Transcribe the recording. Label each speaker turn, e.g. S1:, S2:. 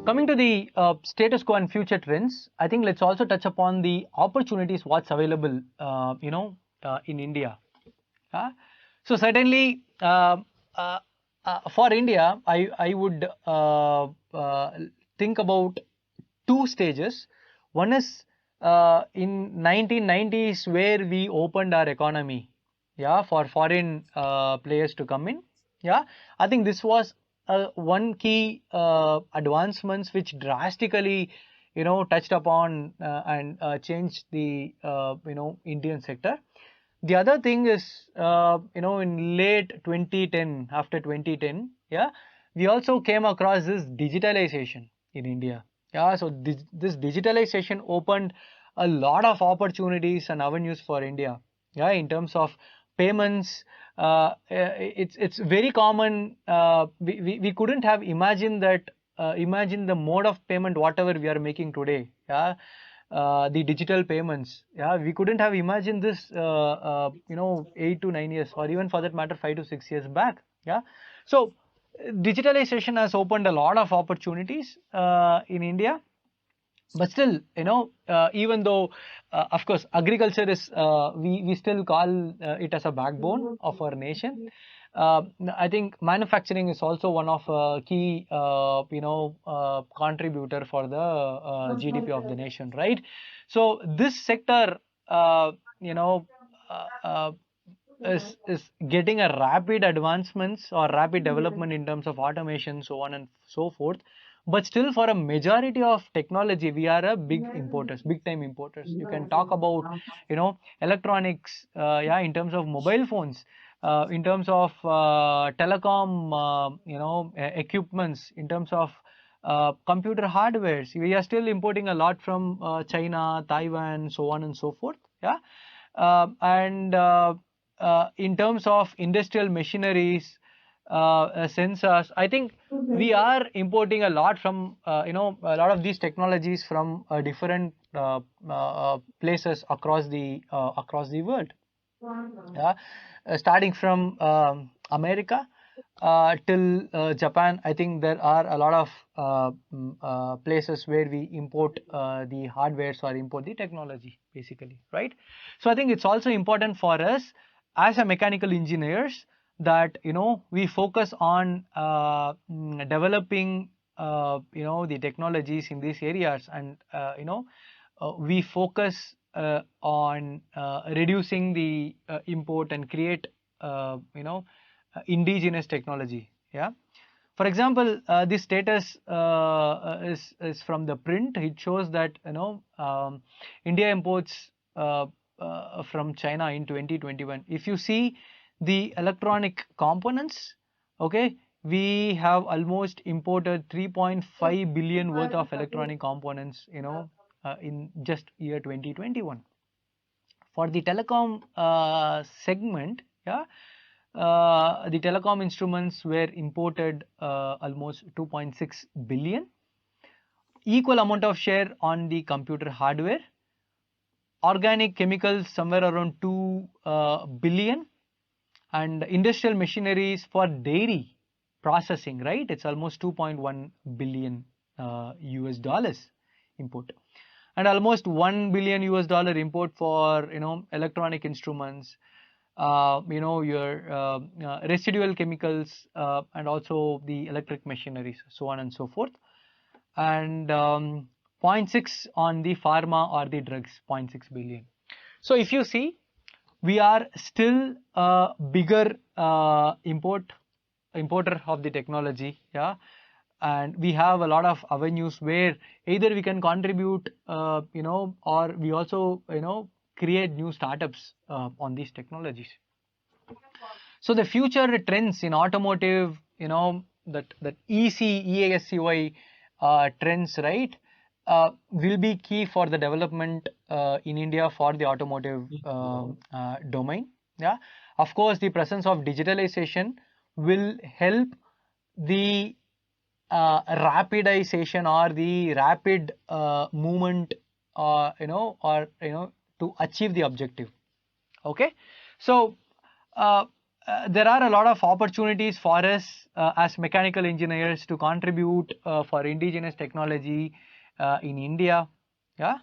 S1: Coming to the status quo and future trends, I think let's also touch upon the opportunities what's available, in India. So certainly, for India, I would think about two stages. One is in 1990s where we opened our economy, for foreign players to come in. I think this was one key advancements which drastically, touched upon and changed the Indian sector. The other thing is, in late 2010, after 2010, we also came across this digitalization in India. So this digitalization opened a lot of opportunities and avenues for India. In terms of payments, it's very common. We couldn't have imagined that. Imagine the mode of payment, whatever we are making today. The digital payments. We couldn't have imagined this, 8 to 9 years, or even for that matter, 5 to 6 years back. So digitalization has opened a lot of opportunities in India. But still, even though, of course, agriculture is, we still call it as a backbone of our nation. I think manufacturing is also one of key, contributor for the GDP of the nation, right? So this sector, you know, is getting a rapid advancements or rapid development in terms of automation, so on and so forth. But still, for a majority of technology, we are a big time importers. You can talk about, electronics, in terms of mobile phones, in terms of telecom, equipments, in terms of computer hardwares. We are still importing a lot from China, Taiwan, so on and so forth. And in terms of industrial machineries, sensors, I think we are importing a lot from, a lot of these technologies from different places across the world. Starting from America till Japan, I think there are a lot of places where we import the hardwares or import the technology, basically, right? So I think it's also important for us as a mechanical engineers that we focus on developing the technologies in these areas, and we focus on reducing the import and create indigenous technology. For example, this status is from the print. It shows that India imports from China in 2021. If you see the electronic components, okay, we have almost imported 3.5 billion worth of electronic components, in just year 2021. For the telecom segment, the telecom instruments were imported almost 2.6 billion. Equal amount of share on the computer hardware. Organic chemicals somewhere around 2 billion, and industrial machineries for dairy processing, right? It's almost 2.1 billion US dollars import, and almost 1 billion US dollar import for electronic instruments, your residual chemicals, and also the electric machineries, so on and so forth. And 0.6 on the pharma or the drugs, 0.6 billion. So if you see, we are still a bigger importer of the technology, and we have a lot of avenues where either we can contribute, or we also create new startups on these technologies. So the future trends in automotive, that EASCY trends, right, will be key for the development in India for the automotive domain. Of course, the presence of digitalization will help the rapidization or the rapid movement, to achieve the objective. Okay, so there are a lot of opportunities for us as mechanical engineers to contribute for indigenous technology in India. Yeah.